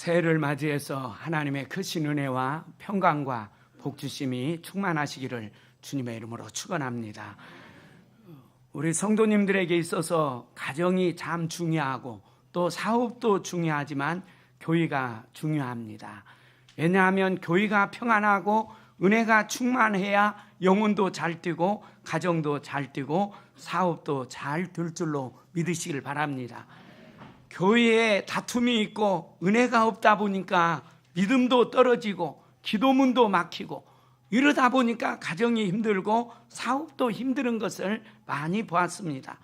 새해를 맞이해서 하나님의 크신 은혜와 평강과 복주심이 충만하시기를 주님의 이름으로 축원합니다. 우리 성도님들에게 있어서 가정이 참 중요하고 또 사업도 중요하지만 교회가 중요합니다. 왜냐하면 교회가 평안하고 은혜가 충만해야 영혼도 잘 뛰고 가정도 잘 뛰고 사업도 잘 될 줄로 믿으시길 바랍니다. 교회에 다툼이 있고 은혜가 없다 보니까 믿음도 떨어지고 기도문도 막히고 이러다 보니까 가정이 힘들고 사업도 힘든 것을 많이 보았습니다.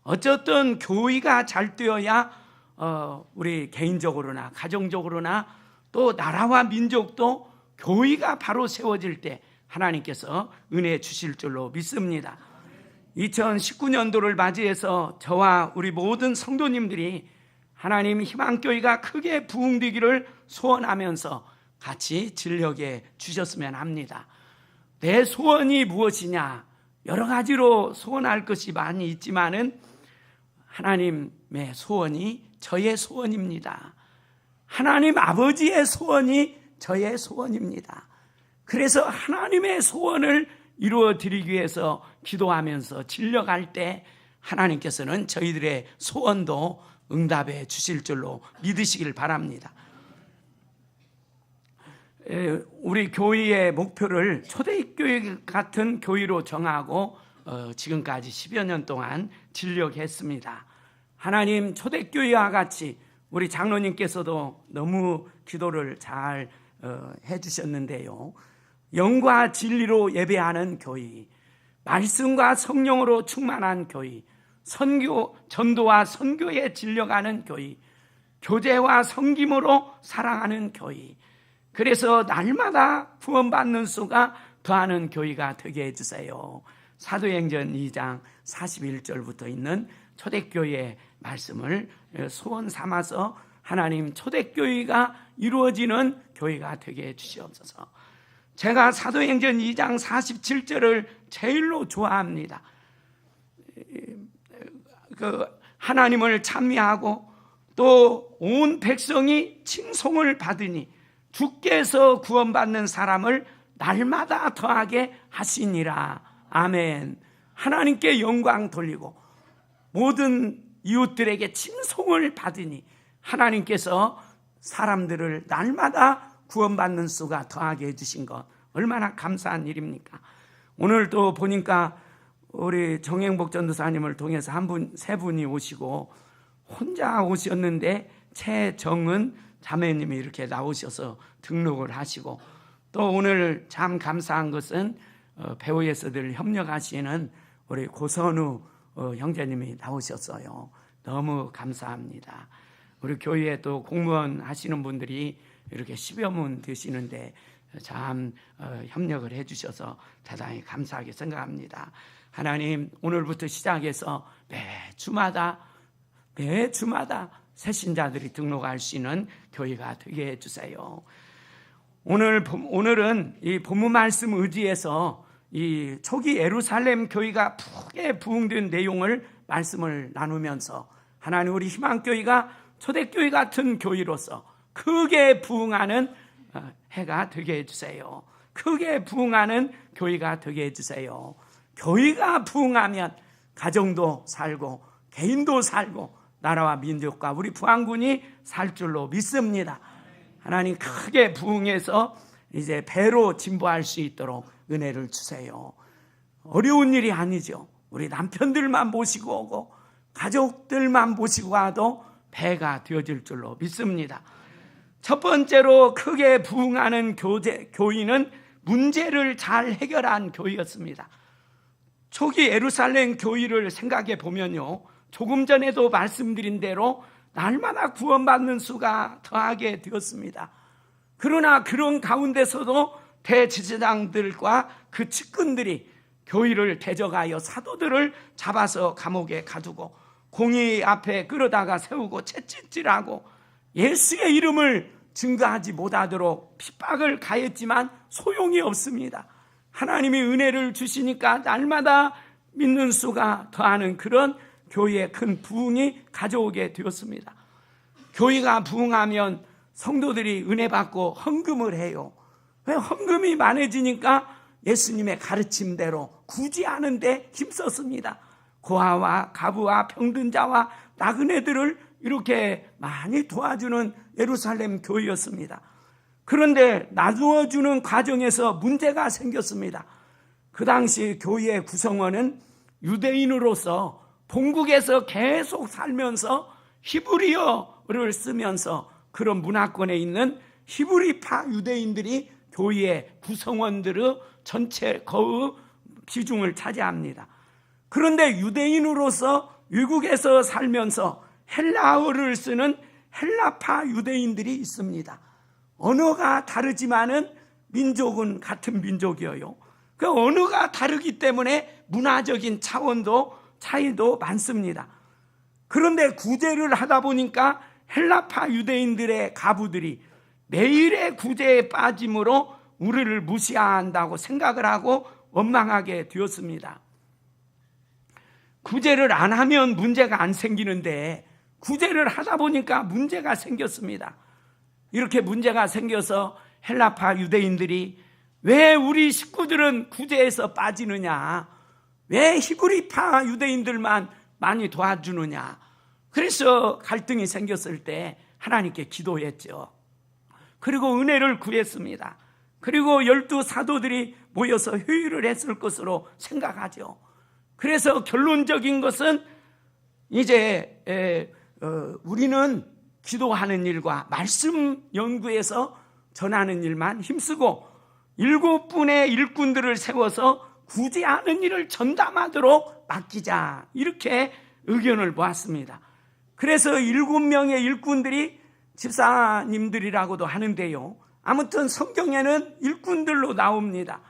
어쨌든 교회가 잘 되어야 우리 개인적으로나 가정적으로나 또 나라와 민족도 교회가 바로 세워질 때 하나님께서 은혜 주실 줄로 믿습니다. 2019년도를 맞이해서 저와 우리 모든 성도님들이 하나님 희망교회가 크게 부흥되기를 소원하면서 같이 진력해 주셨으면 합니다. 내 소원이 무엇이냐? 여러 가지로 소원할 것이 많이 있지만은 하나님의 소원이 저의 소원입니다. 하나님 아버지의 소원이 저의 소원입니다. 그래서 하나님의 소원을 이루어 드리기 위해서 기도하면서 진력할 때 하나님께서는 저희들의 소원도 응답해 주실 줄로 믿으시길 바랍니다. 우리 교회의 목표를 초대교회 같은 교회로 정하고 지금까지 10여 년 동안 진력했습니다. 하나님 초대교회와 같이 우리 장로님께서도 너무 기도를 잘 해주셨는데요. 영과 진리로 예배하는 교회, 말씀과 성령으로 충만한 교회, 전도와 선교에 진력하는 교회, 교제와 섬김으로 사랑하는 교회, 그래서 날마다 구원받는 수가 더하는 교회가 되게 해주세요. 사도행전 2장 41절부터 있는 초대교회의 말씀을 소원 삼아서 하나님 초대교회가 이루어지는 교회가 되게 해주시옵소서. 제가 사도행전 2장 47절을 제일로 좋아합니다. 하나님을 찬미하고 또 온 백성이 칭송을 받으니 주께서 구원받는 사람을 날마다 더하게 하시니라. 아멘. 하나님께 영광 돌리고 모든 이웃들에게 칭송을 받으니 하나님께서 사람들을 날마다 구원받는 수가 더하게 해주신 것 얼마나 감사한 일입니까? 오늘도 보니까 우리 정행복 전도사님을 통해서 세 분이 오시고 혼자 오셨는데 최정은 자매님이 이렇게 나오셔서 등록을 하시고 또 오늘 참 감사한 것은 배우에서 늘 협력하시는 우리 고선우 형제님이 나오셨어요. 너무 감사합니다. 우리 교회에 또 공무원 하시는 분들이 이렇게 10여 문 되시는데 참 협력을 해주셔서 대단히 감사하게 생각합니다. 하나님 오늘부터 시작해서 매 주마다 새신자들이 등록할 수 있는 교회가 되게 해주세요. 오늘은 이 본문 말씀 의지해서 이 초기 예루살렘 교회가 크게 부흥된 내용을 말씀을 나누면서 하나님 우리 희망교회가 초대교회 같은 교회로서 크게 부흥하는 해가 되게 해주세요. 크게 부흥하는 교회가 되게 해주세요. 교회가 부흥하면 가정도 살고 개인도 살고 나라와 민족과 우리 부안군이 살 줄로 믿습니다. 하나님 크게 부흥해서 이제 배로 진보할 수 있도록 은혜를 주세요. 어려운 일이 아니죠. 우리 남편들만 모시고 오고 가족들만 모시고 와도 배가 되어질 줄로 믿습니다. 첫 번째로 크게 부흥하는 교회는 문제를 잘 해결한 교회였습니다. 초기 예루살렘 교회를 생각해 보면요, 조금 전에도 말씀드린 대로 날마다 구원받는 수가 더하게 되었습니다. 그러나 그런 가운데서도 대제사장들과 그 측근들이 교회를 대적하여 사도들을 잡아서 감옥에 가두고 공의 앞에 끌어다가 세우고 채찍질하고 예수의 이름을 증거하지 못하도록 핍박을 가했지만 소용이 없습니다. 하나님이 은혜를 주시니까 날마다 믿는 수가 더하는 그런 교회의 큰 부흥이 가져오게 되었습니다. 교회가 부흥하면 성도들이 은혜 받고 헌금을 해요. 왜 헌금이 많아지니까 예수님의 가르침대로 굳이 하는데 힘썼습니다. 고아와 가부와 병든 자와 나그네들을 이렇게 많이 도와주는 예루살렘 교회였습니다. 그런데 나누어주는 과정에서 문제가 생겼습니다. 그 당시 교회의 구성원은 유대인으로서 본국에서 계속 살면서 히브리어를 쓰면서 그런 문화권에 있는 히브리파 유대인들이 교회의 구성원들의 전체 거의 비중을 차지합니다. 그런데 유대인으로서 외국에서 살면서 헬라어를 쓰는 헬라파 유대인들이 있습니다. 언어가 다르지만은 민족은 같은 민족이에요. 그 언어가 다르기 때문에 문화적인 차이도 많습니다. 그런데 구제를 하다 보니까 헬라파 유대인들의 가부들이 매일의 구제에 빠짐으로 우리를 무시한다고 생각을 하고 원망하게 되었습니다. 구제를 안 하면 문제가 안 생기는데 구제를 하다 보니까 문제가 생겼습니다. 이렇게 문제가 생겨서 헬라파 유대인들이 왜 우리 식구들은 구제에서 빠지느냐, 왜 히브리파 유대인들만 많이 도와주느냐, 그래서 갈등이 생겼을 때 하나님께 기도했죠. 그리고 은혜를 구했습니다. 그리고 12 사도들이 모여서 회의를 했을 것으로 생각하죠. 그래서 결론적인 것은 이제 우리는 기도하는 일과 말씀 연구에서 전하는 일만 힘쓰고 7분의 일꾼들을 세워서 구제하는 일을 전담하도록 맡기자, 이렇게 의견을 모았습니다. 그래서 7명의 일꾼들이 집사님들이라고도 하는데요, 아무튼 성경에는 일꾼들로 나옵니다.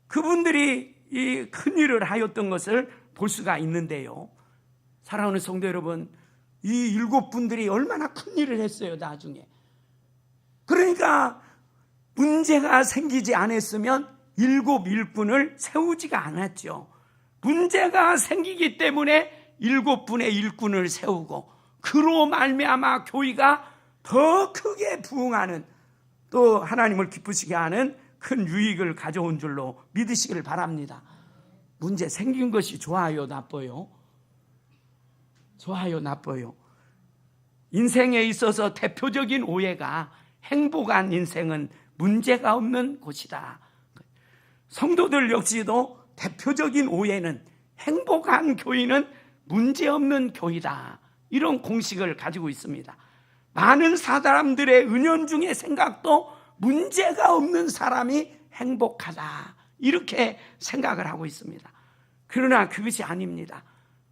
그분들이 이 큰 일을 하였던 것을 볼 수가 있는데요, 사랑하는 성도 여러분, 이 7분들이 얼마나 큰 일을 했어요. 나중에 그러니까 문제가 생기지 않았으면 7 일꾼을 세우지가 않았죠. 문제가 생기기 때문에 7분의 일꾼을 세우고 그로 말미암아 교회가 더 크게 부흥하는, 또 하나님을 기쁘시게 하는 큰 유익을 가져온 줄로 믿으시기를 바랍니다. 문제 생긴 것이 좋아요, 나빠요? 좋아요, 나빠요? 인생에 있어서 대표적인 오해가 행복한 인생은 문제가 없는 곳이다. 성도들 역시도 대표적인 오해는 행복한 교회는 문제없는 교회다, 이런 공식을 가지고 있습니다. 많은 사람들의 은연중의 생각도 문제가 없는 사람이 행복하다, 이렇게 생각을 하고 있습니다. 그러나 그것이 아닙니다.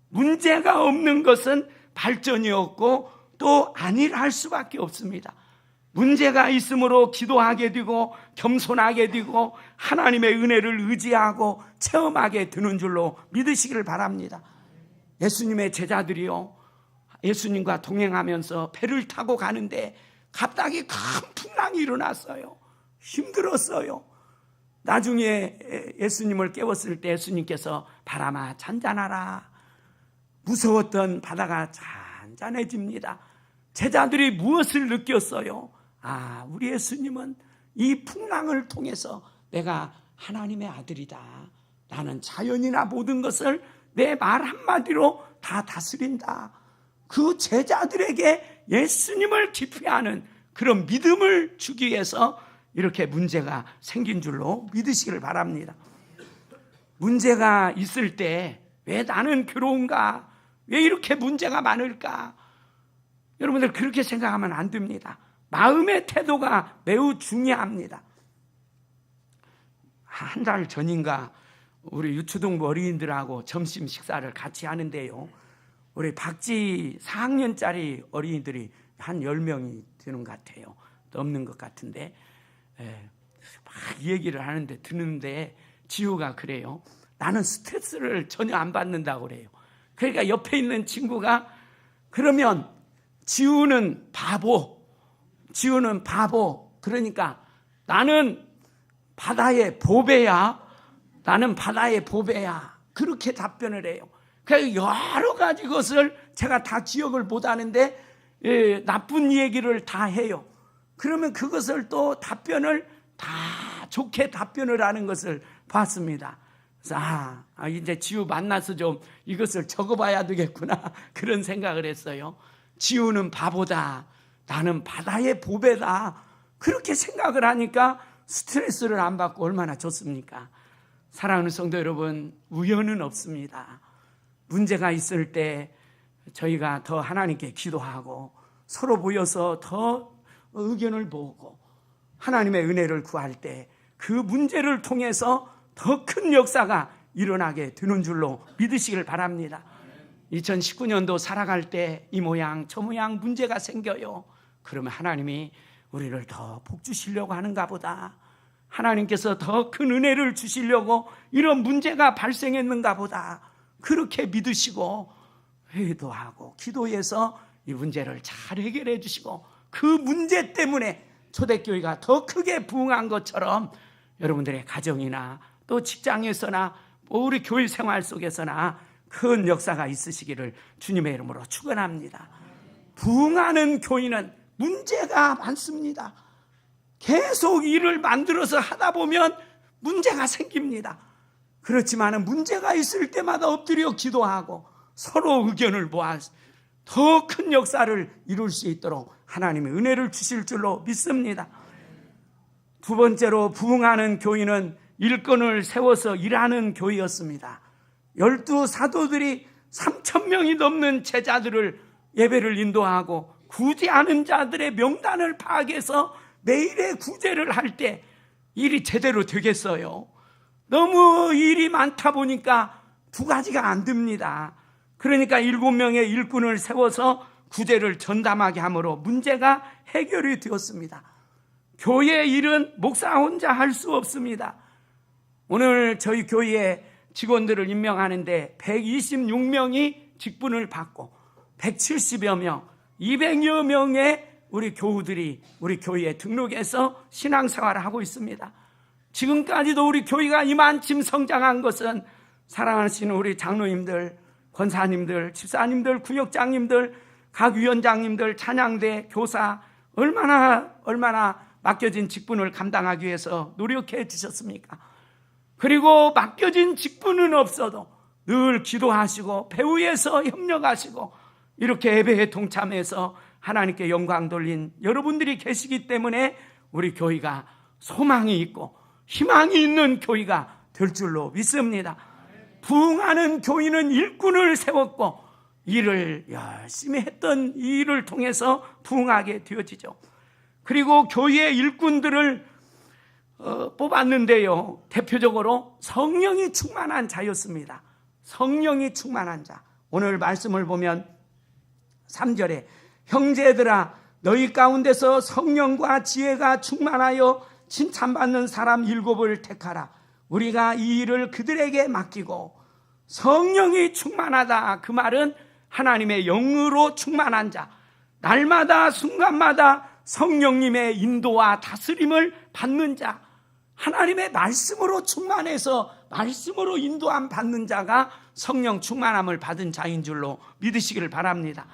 문제가 없는 것은 발전이 없고 또 안일할 수밖에 없습니다. 문제가 있으므로 기도하게 되고 겸손하게 되고 하나님의 은혜를 의지하고 체험하게 되는 줄로 믿으시기를 바랍니다. 예수님의 제자들이요, 예수님과 동행하면서 배를 타고 가는데 갑자기 큰 풍랑이 일어났어요. 힘들었어요. 나중에 예수님을 깨웠을 때 예수님께서 바람아 잔잔하라, 무서웠던 바다가 잔잔해집니다. 제자들이 무엇을 느꼈어요? 아, 우리 예수님은 이 풍랑을 통해서 내가 하나님의 아들이다, 나는 자연이나 모든 것을 내 말 한마디로 다 다스린다. 그 제자들에게 예수님을 기피하는 그런 믿음을 주기 위해서 이렇게 문제가 생긴 줄로 믿으시기를 바랍니다. 문제가 있을 때 왜 나는 괴로운가, 왜 이렇게 문제가 많을까, 여러분들 그렇게 생각하면 안 됩니다. 마음의 태도가 매우 중요합니다. 한 달 전인가 우리 유초동부 어린이들하고 점심 식사를 같이 하는데요, 우리 박지 4학년짜리 어린이들이 한 10명이 되는 것 같아요. 넘는 것 같은데 막 얘기를 하는데 듣는데 지우가 그래요. 나는 스트레스를 전혀 안 받는다고 그래요. 그러니까 옆에 있는 친구가 그러면 지우는 바보, 그러니까 나는 바다의 보배야, 그렇게 답변을 해요. 그래서 여러 가지 것을 제가 다 기억을 못하는데 나쁜 얘기를 다 해요. 그러면 그것을 또 답변을 다 좋게 답변을 하는 것을 봤습니다. 그래서 이제 지우 만나서 좀 이것을 적어봐야 되겠구나 그런 생각을 했어요. 지우는 바보다, 나는 바다의 보배다, 그렇게 생각을 하니까 스트레스를 안 받고 얼마나 좋습니까? 사랑하는 성도 여러분, 우연은 없습니다. 문제가 있을 때 저희가 더 하나님께 기도하고 서로 모여서 더 의견을 모으고 하나님의 은혜를 구할 때 그 문제를 통해서 더 큰 역사가 일어나게 되는 줄로 믿으시길 바랍니다. 2019년도 살아갈 때 이 모양 저 모양 문제가 생겨요. 그러면 하나님이 우리를 더 복 주시려고 하는가 보다, 하나님께서 더 큰 은혜를 주시려고 이런 문제가 발생했는가 보다, 그렇게 믿으시고 회의도 하고 기도해서 이 문제를 잘 해결해 주시고 그 문제 때문에 초대교회가 더 크게 부흥한 것처럼 여러분들의 가정이나 또 직장에서나 우리 교회 생활 속에서나 큰 역사가 있으시기를 주님의 이름으로 축원합니다. 부흥하는 교회는 문제가 많습니다. 계속 일을 만들어서 하다 보면 문제가 생깁니다. 그렇지만 문제가 있을 때마다 엎드려 기도하고 서로 의견을 모아 더 큰 역사를 이룰 수 있도록 하나님의 은혜를 주실 줄로 믿습니다. 두 번째로 부흥하는 교회는 일꾼을 세워서 일하는 교회였습니다. 12 사도들이 3,000명이 넘는 제자들을 예배를 인도하고 구제하는 자들의 명단을 파악해서 매일의 구제를 할 때 일이 제대로 되겠어요? 너무 일이 많다 보니까 두 가지가 안 됩니다. 그러니까 7명의 일꾼을 세워서 구제를 전담하게 함으로 문제가 해결이 되었습니다. 교회 일은 목사 혼자 할 수 없습니다. 오늘 저희 교회에 직원들을 임명하는데 126명이 직분을 받고 170여 명, 200여 명의 우리 교우들이 우리 교회에 등록해서 신앙생활을 하고 있습니다. 지금까지도 우리 교회가 이만큼 성장한 것은 사랑하시는 우리 장로님들, 권사님들, 집사님들, 구역장님들, 각 위원장님들, 찬양대, 교사 얼마나 맡겨진 직분을 감당하기 위해서 노력해 주셨습니까? 그리고 맡겨진 직분은 없어도 늘 기도하시고 배후에서 협력하시고 이렇게 예배에 동참해서 하나님께 영광 돌린 여러분들이 계시기 때문에 우리 교회가 소망이 있고 희망이 있는 교회가 될 줄로 믿습니다. 부흥하는 교회는 일꾼을 세웠고 일을 열심히 했던 이 일을 통해서 부흥하게 되어지죠. 그리고 교회의 일꾼들을 뽑았는데요, 대표적으로 성령이 충만한 자였습니다. 성령이 충만한 자. 오늘 말씀을 보면 3절에 형제들아 너희 가운데서 성령과 지혜가 충만하여 칭찬받는 사람 7을 택하라. 우리가 이 일을 그들에게 맡기고. 성령이 충만하다, 그 말은 하나님의 영으로 충만한 자, 날마다 순간마다 성령님의 인도와 다스림을 받는 자, 하나님의 말씀으로 충만해서 말씀으로 인도함 받는 자가 성령 충만함을 받은 자인 줄로 믿으시기를 바랍니다.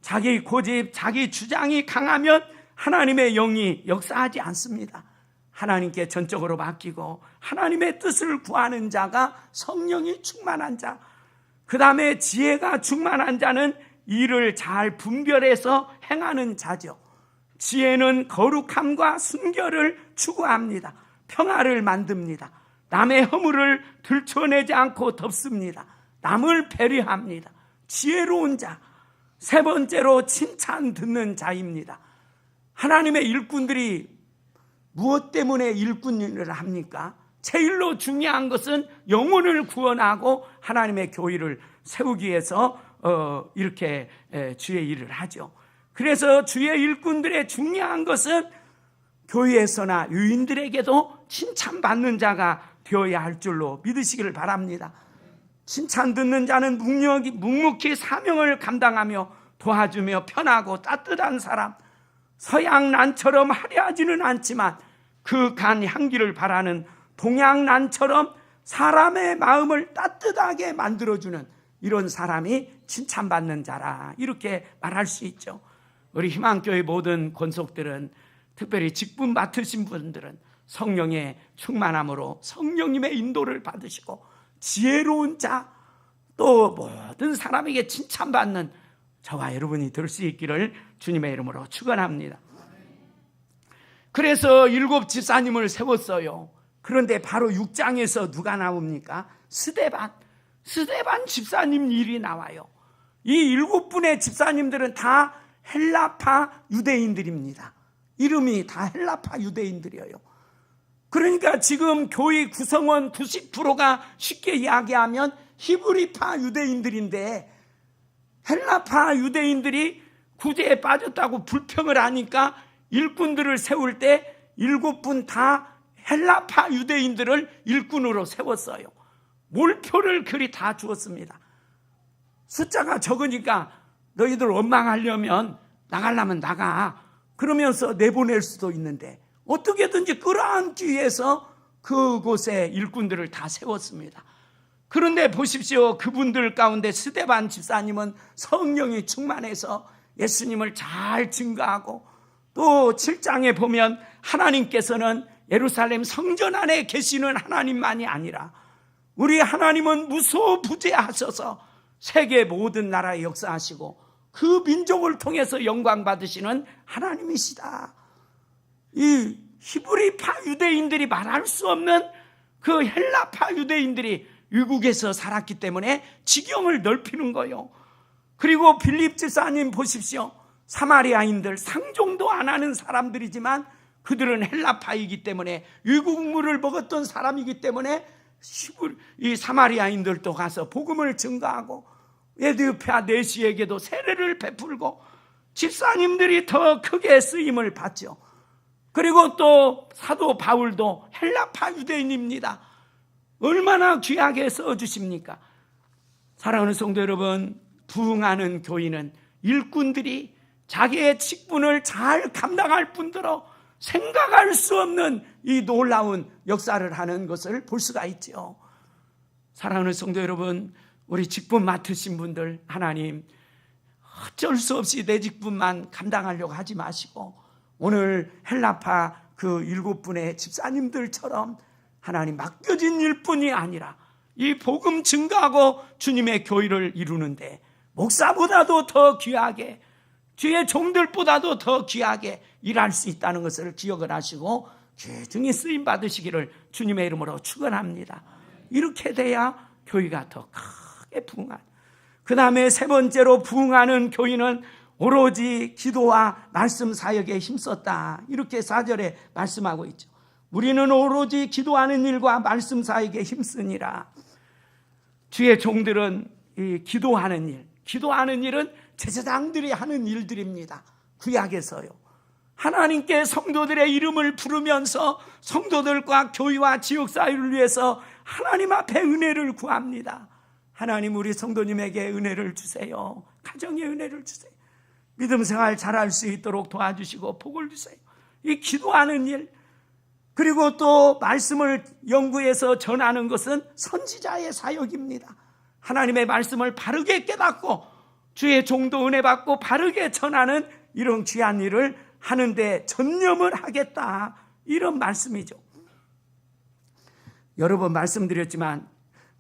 자기 고집, 자기 주장이 강하면 하나님의 영이 역사하지 않습니다. 하나님께 전적으로 맡기고 하나님의 뜻을 구하는 자가 성령이 충만한 자, 그 다음에 지혜가 충만한 자는 일을 잘 분별해서 행하는 자죠. 지혜는 거룩함과 순결을 추구합니다. 평화를 만듭니다. 남의 허물을 들춰내지 않고 덮습니다. 남을 배려합니다. 지혜로운 자. 세 번째로 칭찬 듣는 자입니다. 하나님의 일꾼들이 무엇 때문에 일꾼 일을 합니까? 제일로 중요한 것은 영혼을 구원하고 하나님의 교회를 세우기 위해서 이렇게 주의 일을 하죠. 그래서 주의 일꾼들의 중요한 것은 교회에서나 유인들에게도 칭찬받는 자가 되어야 할 줄로 믿으시기를 바랍니다. 칭찬 듣는 자는 묵묵히 사명을 감당하며 도와주며 편하고 따뜻한 사람, 서양난처럼 화려하지는 않지만 그 간 향기를 바라는 동양난처럼 사람의 마음을 따뜻하게 만들어주는 이런 사람이 칭찬받는 자라, 이렇게 말할 수 있죠. 우리 희망교회 모든 권속들은 특별히 직분 맡으신 분들은 성령의 충만함으로 성령님의 인도를 받으시고 지혜로운 자, 또 모든 사람에게 칭찬받는 저와 여러분이 될 수 있기를 주님의 이름으로 축원합니다. 그래서 7 집사님을 세웠어요. 그런데 바로 6장에서 누가 나옵니까? 스데반 집사님 일이 나와요. 이 7분의 집사님들은 다 헬라파 유대인들입니다. 이름이 다 헬라파 유대인들이에요. 그러니까 지금 교회 구성원 90%가 쉽게 이야기하면 히브리파 유대인들인데, 헬라파 유대인들이 구제에 빠졌다고 불평을 하니까 일꾼들을 세울 때 7분 다 헬라파 유대인들을 일꾼으로 세웠어요. 몰표를 그리 다 주었습니다. 숫자가 적으니까 너희들 원망하려면 나가려면 나가, 그러면서 내보낼 수도 있는데 어떻게든지 끌어안기 위해서 그곳에 일꾼들을 다 세웠습니다. 그런데 보십시오. 그분들 가운데 스데반 집사님은 성령이 충만해서 예수님을 잘 증거하고, 또 7장에 보면 하나님께서는 예루살렘 성전 안에 계시는 하나님만이 아니라 우리 하나님은 무소부재하셔서 세계 모든 나라에 역사하시고 그 민족을 통해서 영광 받으시는 하나님이시다. 이 히브리파 유대인들이 말할 수 없는 그 헬라파 유대인들이 유국에서 살았기 때문에 지경을 넓히는 거예요. 그리고 빌립 집사님 보십시오. 사마리아인들, 상종도 안 하는 사람들이지만 그들은 헬라파이기 때문에 유국물을 먹었던 사람이기 때문에 이 사마리아인들도 가서 복음을 증거하고 에디오피아 내시에게도 세례를 베풀고 집사님들이 더 크게 쓰임을 받죠. 그리고 또 사도 바울도 헬라파 유대인입니다. 얼마나 귀하게 써주십니까? 사랑하는 성도 여러분, 부흥하는 교인은 일꾼들이 자기의 직분을 잘 감당할 뿐더러 생각할 수 없는 이 놀라운 역사를 하는 것을 볼 수가 있죠. 사랑하는 성도 여러분, 우리 직분 맡으신 분들, 하나님 어쩔 수 없이 내 직분만 감당하려고 하지 마시고 오늘 헬라파 그 7분의 집사님들처럼 하나님 맡겨진 일뿐이 아니라 이 복음 증거하고 주님의 교회를 이루는데 목사보다도 더 귀하게, 주의 종들보다도 더 귀하게 일할 수 있다는 것을 기억을 하시고 귀중히 쓰임 받으시기를 주님의 이름으로 축원합니다. 이렇게 돼야 교회가 더 크게 부흥하는. 그 다음에 3번째로 부흥하는 교인은 오로지 기도와 말씀 사역에 힘썼다. 이렇게 4절에 말씀하고 있죠. 우리는 오로지 기도하는 일과 말씀 사역에 힘쓰니라. 주의 종들은 이 기도하는 일은 제사장들이 하는 일들입니다. 구약에서요. 하나님께 성도들의 이름을 부르면서 성도들과 교회와 지역사회를 위해서 하나님 앞에 은혜를 구합니다. 하나님, 우리 성도님에게 은혜를 주세요. 가정에 은혜를 주세요. 믿음 생활 잘할 수 있도록 도와주시고 복을 주세요. 이 기도하는 일, 그리고 또 말씀을 연구해서 전하는 것은 선지자의 사역입니다. 하나님의 말씀을 바르게 깨닫고 주의 종도 은혜 받고 바르게 전하는 이런 귀한 일을 하는데 전념을 하겠다, 이런 말씀이죠. 여러 번 말씀드렸지만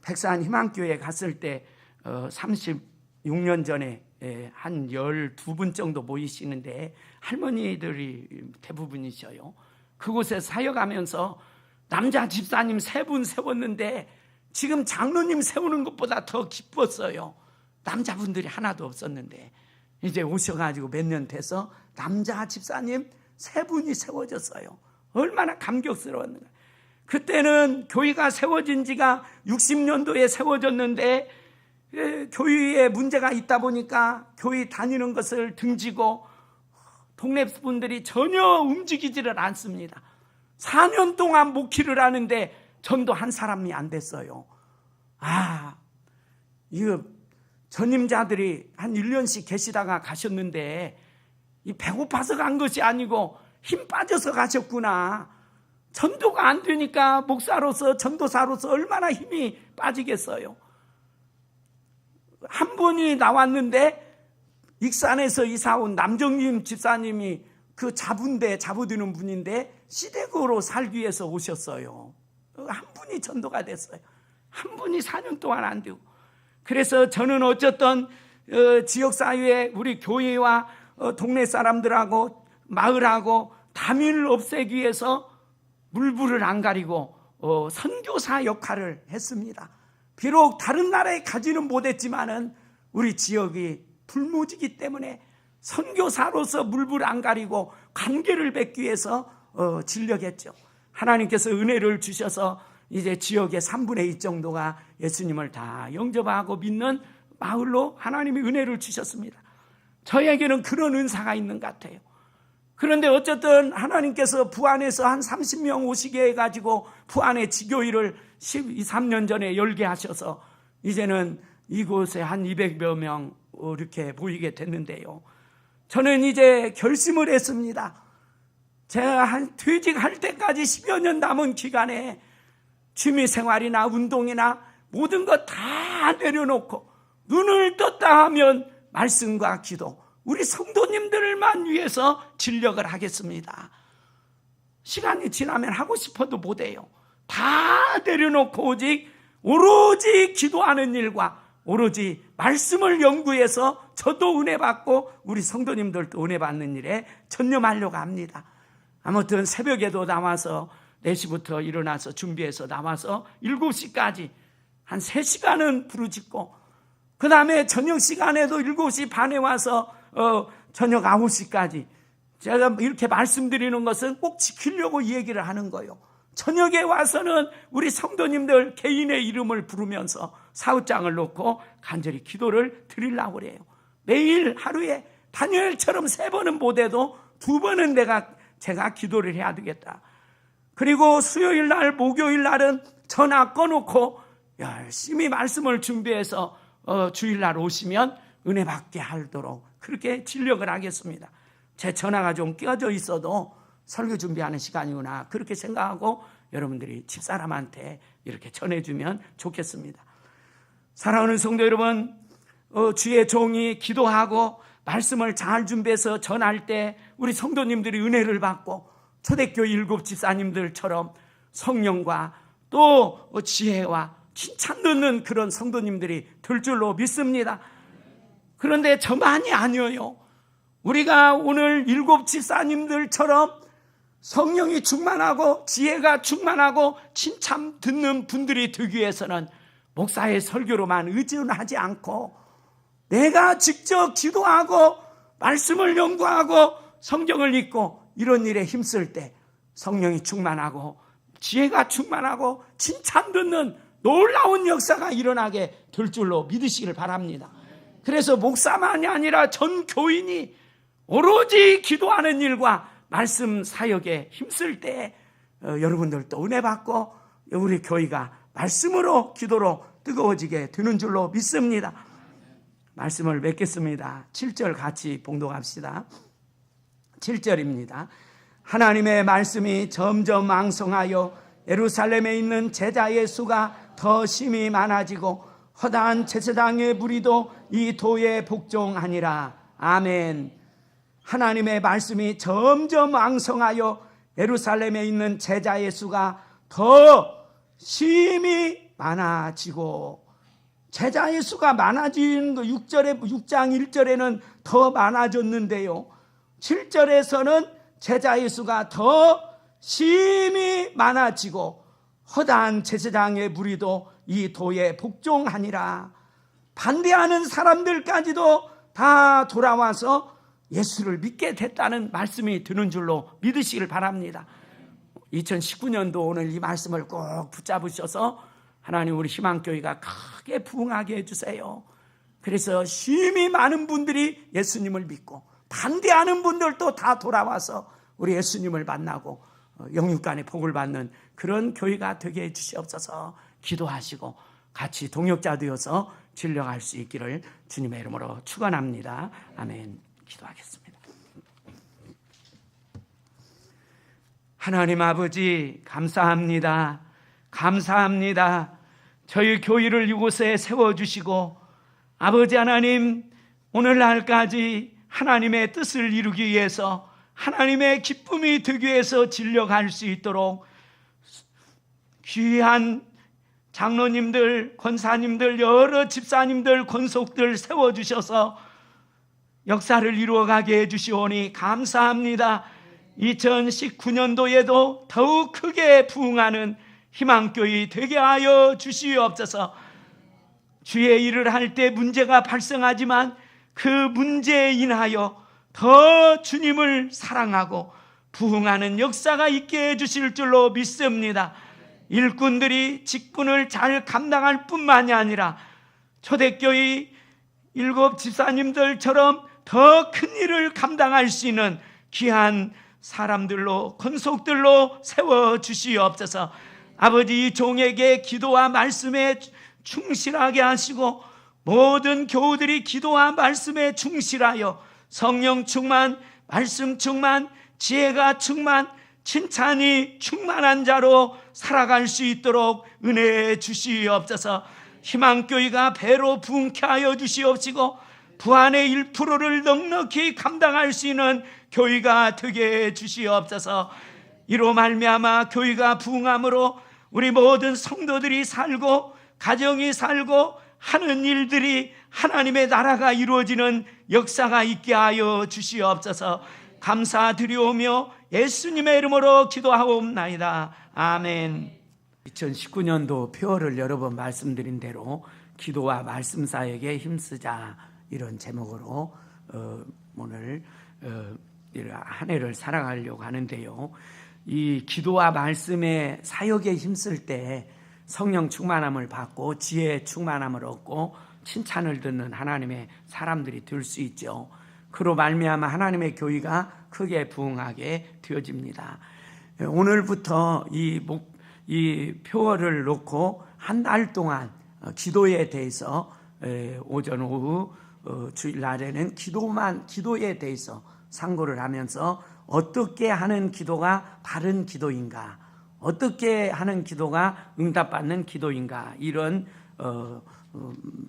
백산 희망교회에 갔을 때 36년 전에 한 12분 정도 모이시는데 할머니들이 대부분이셔요. 그곳에 사역하면서 남자 집사님 3분 세웠는데 지금 장로님 세우는 것보다 더 기뻤어요. 남자분들이 하나도 없었는데 이제 오셔가지고 몇 년 돼서 남자 집사님 3분이 세워졌어요. 얼마나 감격스러웠는가. 그때는 교회가 세워진 지가 60년도에 세워졌는데 교회에 문제가 있다 보니까 교회 다니는 것을 등지고 동네 분들이 전혀 움직이지를 않습니다. 4년 동안 목회를 하는데 전도 한 사람이 안 됐어요. 이거 전임자들이 한 1년씩 계시다가 가셨는데 이 배고파서 간 것이 아니고 힘 빠져서 가셨구나. 전도가 안 되니까 목사로서 전도사로서 얼마나 힘이 빠지겠어요. 한 분이 나왔는데 익산에서 이사 온 남정님 집사님이 그 잡아드는 분인데 시댁으로 살기 위해서 오셨어요. 한 분이 전도가 됐어요. 한 분이 4년 동안 안 되고. 그래서 저는 어쨌든 지역사회에 우리 교회와 동네 사람들하고 마을하고 다민을 없애기 위해서 물불을 안 가리고 선교사 역할을 했습니다. 비록 다른 나라에 가지는 못했지만은 우리 지역이 불모지기 때문에 선교사로서 물불 안 가리고 관계를 맺기 위해서 진력했죠. 하나님께서 은혜를 주셔서 이제 지역의 3분의 2 정도가 예수님을 다 영접하고 믿는 마을로 하나님이 은혜를 주셨습니다. 저에게는 그런 은사가 있는 것 같아요. 그런데 어쨌든 하나님께서 부안에서 한 30명 오시게 해가지고 부안의 지교회를 13년 전에 열게 하셔서 이제는 이곳에 한 200여 명 이렇게 모이게 됐는데요. 저는 이제 결심을 했습니다. 제가 한 퇴직할 때까지 10여 년 남은 기간에 취미생활이나 운동이나 모든 것 다 내려놓고 눈을 떴다 하면 말씀과 기도, 우리 성도님들만 위해서 진력을 하겠습니다. 시간이 지나면 하고 싶어도 못해요. 다 내려놓고 오로지 기도하는 일과 오로지 말씀을 연구해서 저도 은혜 받고 우리 성도님들도 은혜 받는 일에 전념하려고 합니다. 아무튼 새벽에도 나와서 4시부터 일어나서 준비해서 나와서 7시까지 한 3시간은 부르짖고, 그 다음에 저녁 시간에도 7시 반에 와서 저녁 9시까지 제가 이렇게 말씀드리는 것은 꼭 지키려고 얘기를 하는 거예요. 저녁에 와서는 우리 성도님들 개인의 이름을 부르면서 사후장을 놓고 간절히 기도를 드리려고 그래요. 매일 하루에 다니엘처럼 3번은 못해도 2번은 제가 기도를 해야 되겠다. 그리고 수요일 날, 목요일 날은 전화 꺼놓고 열심히 말씀을 준비해서 주일날 오시면 은혜 받게 하도록 그렇게 진력을 하겠습니다. 제 전화가 좀 끼어져 있어도 설교 준비하는 시간이구나 그렇게 생각하고 여러분들이 집사람한테 이렇게 전해주면 좋겠습니다. 사랑하는 성도 여러분, 주의 종이 기도하고 말씀을 잘 준비해서 전할 때 우리 성도님들이 은혜를 받고 초대교회 7 집사님들처럼 성령과 또 지혜와 칭찬 듣는 그런 성도님들이 될 줄로 믿습니다. 그런데 저만이 아니에요. 우리가 오늘 7 집사님들처럼 성령이 충만하고 지혜가 충만하고 칭찬 듣는 분들이 되기 위해서는 목사의 설교로만 의존하지 않고 내가 직접 기도하고 말씀을 연구하고 성경을 읽고 이런 일에 힘쓸 때 성령이 충만하고 지혜가 충만하고 칭찬 듣는 놀라운 역사가 일어나게 될 줄로 믿으시길 바랍니다. 그래서 목사만이 아니라 전 교인이 오로지 기도하는 일과 말씀 사역에 힘쓸 때 여러분들도 은혜 받고 우리 교회가 말씀으로 기도로 뜨거워지게 되는 줄로 믿습니다. 말씀을 맺겠습니다. 7절 같이 봉독합시다. 7절입니다. 하나님의 말씀이 점점 왕성하여 예루살렘에 있는 제자의 수가 더 심히 많아지고 허다한 제사장의 무리도 이 도에 복종하니라. 아멘. 하나님의 말씀이 점점 왕성하여 예루살렘에 있는 제자의 수가 더 심히 많아지고, 제자의 수가 많아지는 거 6장 1절에는 더 많아졌는데요, 7절에서는 제자의 수가 더 심히 많아지고 허다한 제사장의 무리도 이 도에 복종하니라. 반대하는 사람들까지도 다 돌아와서 예수를 믿게 됐다는 말씀이 드는 줄로 믿으시길 바랍니다. 2019년도 오늘 이 말씀을 꼭 붙잡으셔서 하나님 우리 희망교회가 크게 부흥하게 해주세요. 그래서 심히 많은 분들이 예수님을 믿고 반대하는 분들도 다 돌아와서 우리 예수님을 만나고 영육간의 복을 받는 그런 교회가 되게 해주시옵소서. 기도하시고 같이 동역자 되어서 진력할 수 있기를 주님의 이름으로 축원합니다. 아멘. 기도하겠습니다. 하나님 아버지 감사합니다. 감사합니다. 저희 교회를 이곳에 세워주시고 아버지 하나님 오늘날까지 하나님의 뜻을 이루기 위해서 하나님의 기쁨이 되기 위해서 진력할 수 있도록 귀한 장로님들, 권사님들, 여러 집사님들, 권속들 세워주셔서 역사를 이루어가게 해주시오니 감사합니다. 2019년도에도 더욱 크게 부흥하는 희망교회 되게 하여 주시옵소서. 주의 일을 할 때 문제가 발생하지만 그 문제에 인하여 더 주님을 사랑하고 부흥하는 역사가 있게 해주실 줄로 믿습니다. 일꾼들이 직분을 잘 감당할 뿐만이 아니라 초대교회 7 집사님들처럼 더 큰 일을 감당할 수 있는 귀한 사람들로, 권속들로 세워주시옵소서. 아버지, 종에게 기도와 말씀에 충실하게 하시고 모든 교우들이 기도와 말씀에 충실하여 성령 충만, 말씀 충만, 지혜가 충만, 칭찬이 충만한 자로 살아갈 수 있도록 은혜해 주시옵소서. 희망교회가 배로 부흥케 하여 주시옵시고 부안의 1%를 넉넉히 감당할 수 있는 교회가 되게 해 주시옵소서. 이로 말미암아 교회가 부흥함으로 우리 모든 성도들이 살고 가정이 살고 하는 일들이 하나님의 나라가 이루어지는 역사가 있게 하여 주시옵소서. 감사드리오며 예수님의 이름으로 기도하옵나이다. 아멘. 2019년도 표어를 여러 번 말씀드린 대로 기도와 말씀 사역에 힘쓰자, 이런 제목으로 오늘 한 해를 살아가려고 하는데요. 이 기도와 말씀의 사역에 힘쓸 때 성령 충만함을 받고 지혜의 충만함을 얻고 칭찬을 듣는 하나님의 사람들이 될 수 있죠. 그로 말미암아 하나님의 교회가 크게 부흥하게 되어집니다. 오늘부터 이 표어를 놓고 한 달 동안 기도에 대해서 오전 오후 주일날에는 기도에 대해서 상고를 하면서 어떻게 하는 기도가 바른 기도인가, 어떻게 하는 기도가 응답받는 기도인가, 이런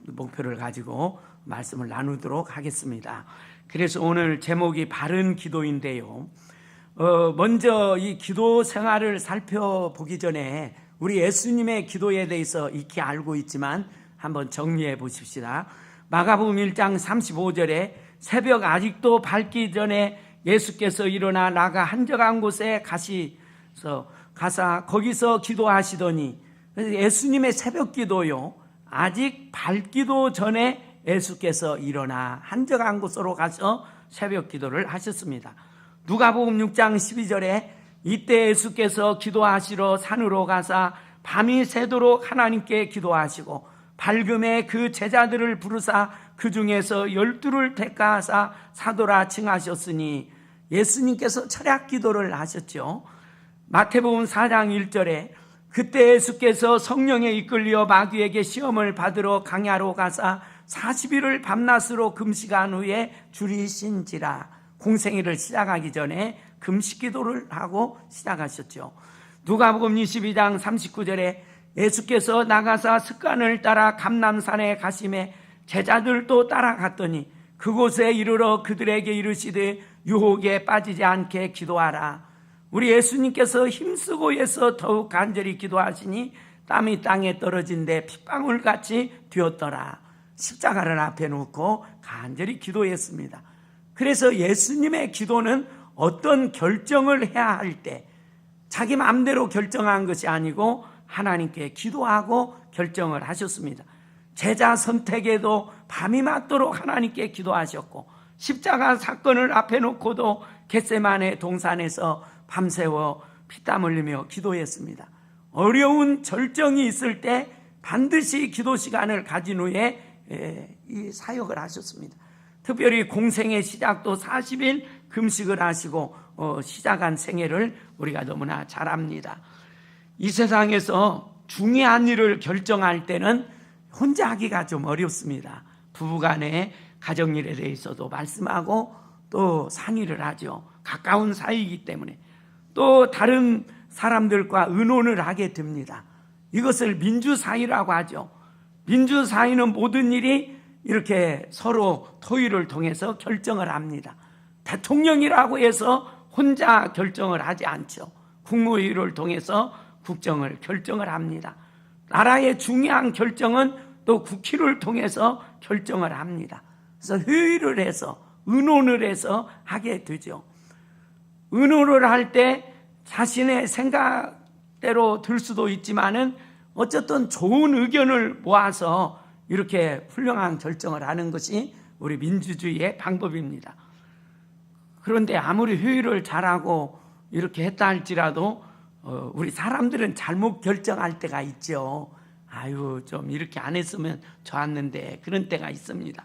목표를 가지고 말씀을 나누도록 하겠습니다. 그래서 오늘 제목이 바른 기도인데요. 먼저 이 기도 생활을 살펴보기 전에 우리 예수님의 기도에 대해서 익히 알고 있지만 한번 정리해 보십시다. 마가복음 1장 35절에 새벽 아직도 밝기 전에 예수께서 일어나 나가 한적한 곳에 가사 거기서 기도하시더니, 예수님의 새벽 기도요, 아직 밝기도 전에 예수께서 일어나 한적한 곳으로 가서 새벽 기도를 하셨습니다. 누가복음 6장 12절에 이때 예수께서 기도하시러 산으로 가사 밤이 새도록 하나님께 기도하시고 밝음에 그 제자들을 부르사 그 중에서 12를 택하사 사도라 칭하셨으니, 예수님께서 철학 기도를 하셨죠. 마태복음 4장 1절에 그때 예수께서 성령에 이끌려 마귀에게 시험을 받으러 강야로 가사 40일을 밤낮으로 금식한 후에 줄이신지라, 공생애를 시작하기 전에 금식 기도를 하고 시작하셨죠. 누가복음 22장 39절에 예수께서 나가사 습관을 따라 감람산에 가심에 제자들도 따라갔더니 그곳에 이르러 그들에게 이르시되 유혹에 빠지지 않게 기도하라. 우리 예수님께서 힘쓰고 해서 더욱 간절히 기도하시니 땀이 땅에 떨어진데 핏방울같이 되었더라. 십자가를 앞에 놓고 간절히 기도했습니다. 그래서 예수님의 기도는 어떤 결정을 해야 할 때 자기 마음대로 결정한 것이 아니고 하나님께 기도하고 결정을 하셨습니다. 제자 선택에도 밤이 맞도록 하나님께 기도하셨고, 십자가 사건을 앞에 놓고도 겟세마네 동산에서 밤새워 피땀 흘리며 기도했습니다. 어려운 절정이 있을 때 반드시 기도 시간을 가진 후에 이 사역을 하셨습니다. 특별히 공생의 시작도 40일 금식을 하시고 시작한 생애를 우리가 너무나 잘 압니다. 이 세상에서 중요한 일을 결정할 때는 혼자 하기가 좀 어렵습니다. 부부간의 가정일에 대해서도 말씀하고 또 상의를 하죠. 가까운 사이이기 때문에. 또 다른 사람들과 의논을 하게 됩니다. 이것을 민주사회라고 하죠. 민주사회는 모든 일이 이렇게 서로 토의를 통해서 결정을 합니다. 대통령이라고 해서 혼자 결정을 하지 않죠. 국무회의를 통해서 국정을 결정을 합니다. 나라의 중요한 결정은 또 국회를 통해서 결정을 합니다. 그래서 회의를 해서 의논을 해서 하게 되죠. 의논을 할 때 자신의 생각대로 들 수도 있지만은 어쨌든 좋은 의견을 모아서 이렇게 훌륭한 결정을 하는 것이 우리 민주주의의 방법입니다. 그런데 아무리 회의를 잘하고 이렇게 했다 할지라도 우리 사람들은 잘못 결정할 때가 있죠. 아유, 좀 이렇게 안 했으면 좋았는데, 그런 때가 있습니다.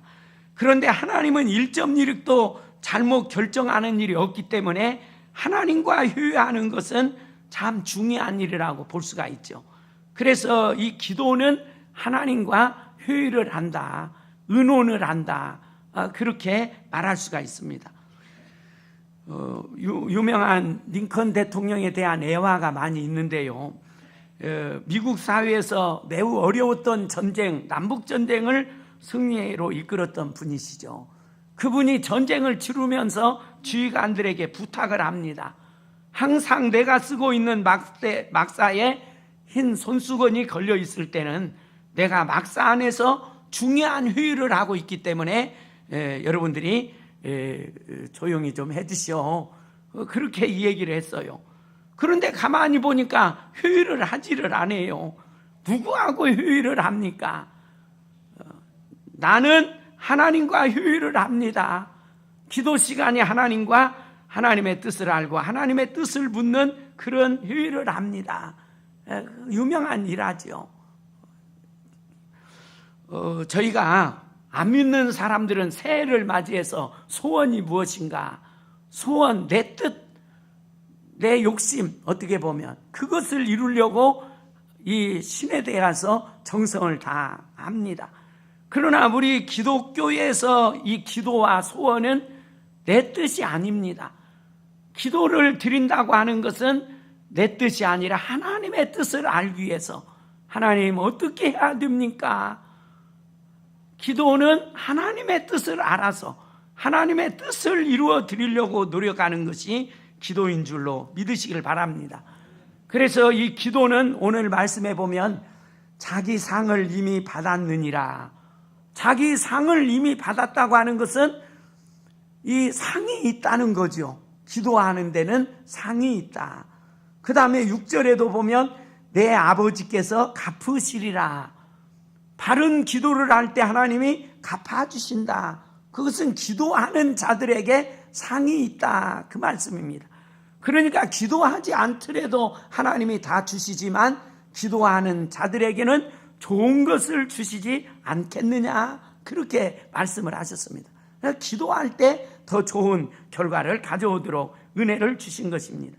그런데 하나님은 1.1도 잘못 결정하는 일이 없기 때문에 하나님과 회의하는 것은 참 중요한 일이라고 볼 수가 있죠. 그래서 이 기도는 하나님과 회의를 한다, 의논을 한다, 그렇게 말할 수가 있습니다. 유명한 링컨 대통령에 대한 애화가 많이 있는데요. 미국 사회에서 매우 어려웠던 전쟁, 남북전쟁을 승리로 이끌었던 분이시죠. 그분이 전쟁을 치르면서 지휘관들에게 부탁을 합니다. 항상 내가 쓰고 있는 막사에 흰 손수건이 걸려 있을 때는 내가 막사 안에서 중요한 회의를 하고 있기 때문에 여러분들이 조용히 좀 해주시오. 그렇게 이 얘기를 했어요. 그런데 가만히 보니까 회의를 하지를 않아요. 누구하고 회의를 합니까? 나는 하나님과 회의를 합니다. 기도 시간에 하나님과 하나님의 뜻을 알고 하나님의 뜻을 묻는 그런 회의를 합니다. 유명한 일하죠. 저희가 안 믿는 사람들은 새해를 맞이해서 소원이 무엇인가? 소원, 내 뜻, 내 욕심, 어떻게 보면 그것을 이루려고 이 신에 대해서 정성을 다합니다. 그러나 우리 기독교에서 이 기도와 소원은 내 뜻이 아닙니다. 기도를 드린다고 하는 것은 내 뜻이 아니라 하나님의 뜻을 알기 위해서, 하나님 어떻게 해야 됩니까? 기도는 하나님의 뜻을 알아서 하나님의 뜻을 이루어 드리려고 노력하는 것이 기도인 줄로 믿으시길 바랍니다. 그래서 이 기도는 오늘 말씀에 보면 자기 상을 이미 받았느니라. 자기 상을 이미 받았다고 하는 것은 이 상이 있다는 거죠. 기도하는 데는 상이 있다. 그 다음에 6절에도 보면 내 아버지께서 갚으시리라. 바른 기도를 할 때 하나님이 갚아주신다. 그것은 기도하는 자들에게 상이 있다, 그 말씀입니다. 그러니까 기도하지 않더라도 하나님이 다 주시지만 기도하는 자들에게는 좋은 것을 주시지 않겠느냐, 그렇게 말씀을 하셨습니다. 기도할 때 더 좋은 결과를 가져오도록 은혜를 주신 것입니다.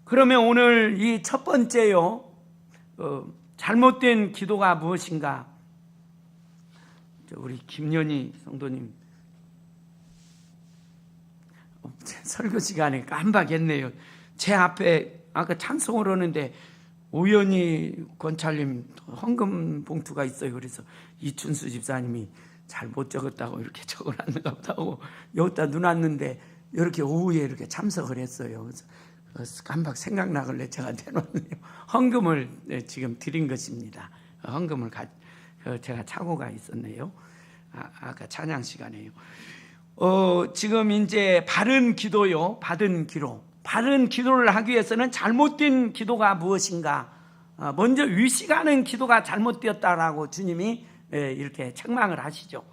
그러면 오늘 이 첫 번째요, 잘못된 기도가 무엇인가? 우리 김연희 성도님 설교 시간에 깜빡했네요. 제 앞에 아까 찬송을 하는데 우연히 권찰님 헌금 봉투가 있어요. 그래서 이춘수 집사님이 잘 못 적었다고 이렇게 적어놨는가 보다고 여기다 놔놨는데 이렇게 오후에 이렇게 참석을 했어요. 그래서 깜빡 생각나길래 제가 내놨네요. 헌금을 지금 드린 것입니다. 헌금을 제가 착오가 있었네요. 아까 찬양 시간에요. 지금 이제 바른 기도요, 받은 기도. 바른 기도를 하기 위해서는 잘못된 기도가 무엇인가? 먼저 의식하는 기도가 잘못되었다라고 주님이 이렇게 책망을 하시죠.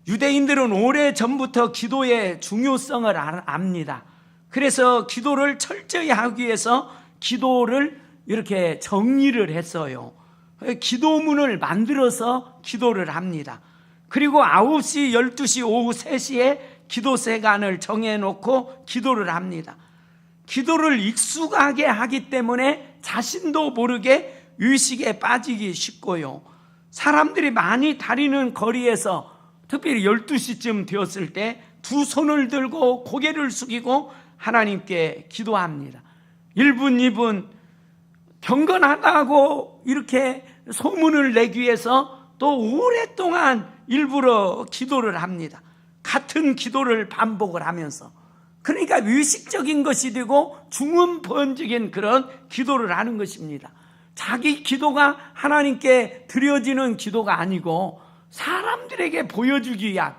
유대인들은 오래전부터 기도의 중요성을 압니다. 그래서 기도를 철저히 하기 위해서 기도를 이렇게 정리를 했어요. 기도문을 만들어서 기도를 합니다. 그리고 9시, 12시, 오후 3시에 기도 시간을 정해놓고 기도를 합니다. 기도를 익숙하게 하기 때문에 자신도 모르게 의식에 빠지기 쉽고요. 사람들이 많이 다니는 거리에서 특별히 12시쯤 되었을 때 두 손을 들고 고개를 숙이고 하나님께 기도합니다. 1분, 2분 경건하다고 이렇게 소문을 내기 위해서 또 오랫동안 일부러 기도를 합니다. 같은 기도를 반복을 하면서. 그러니까 의식적인 것이 되고 중음번적인 그런 기도를 하는 것입니다. 자기 기도가 하나님께 드려지는 기도가 아니고 사람들에게 보여주기 위한,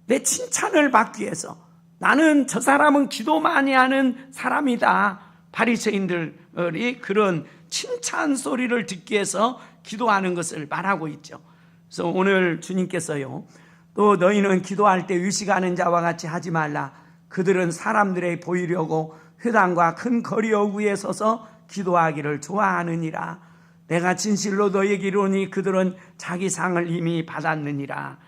내 칭찬을 받기 위해서, 나는 저 사람은 기도 많이 하는 사람이다, 바리새인들이 그런 칭찬 소리를 듣기 위해서 기도하는 것을 말하고 있죠. 그래서 오늘 주님께서요, 또 너희는 기도할 때 의식하는 자와 같이 하지 말라. 그들은 사람들에게 보이려고 회당과 큰 거리 어귀에 서서 기도하기를 좋아하느니라. 내가 진실로 너희에게 이르노니 그들은 자기 상을 이미 받았느니라.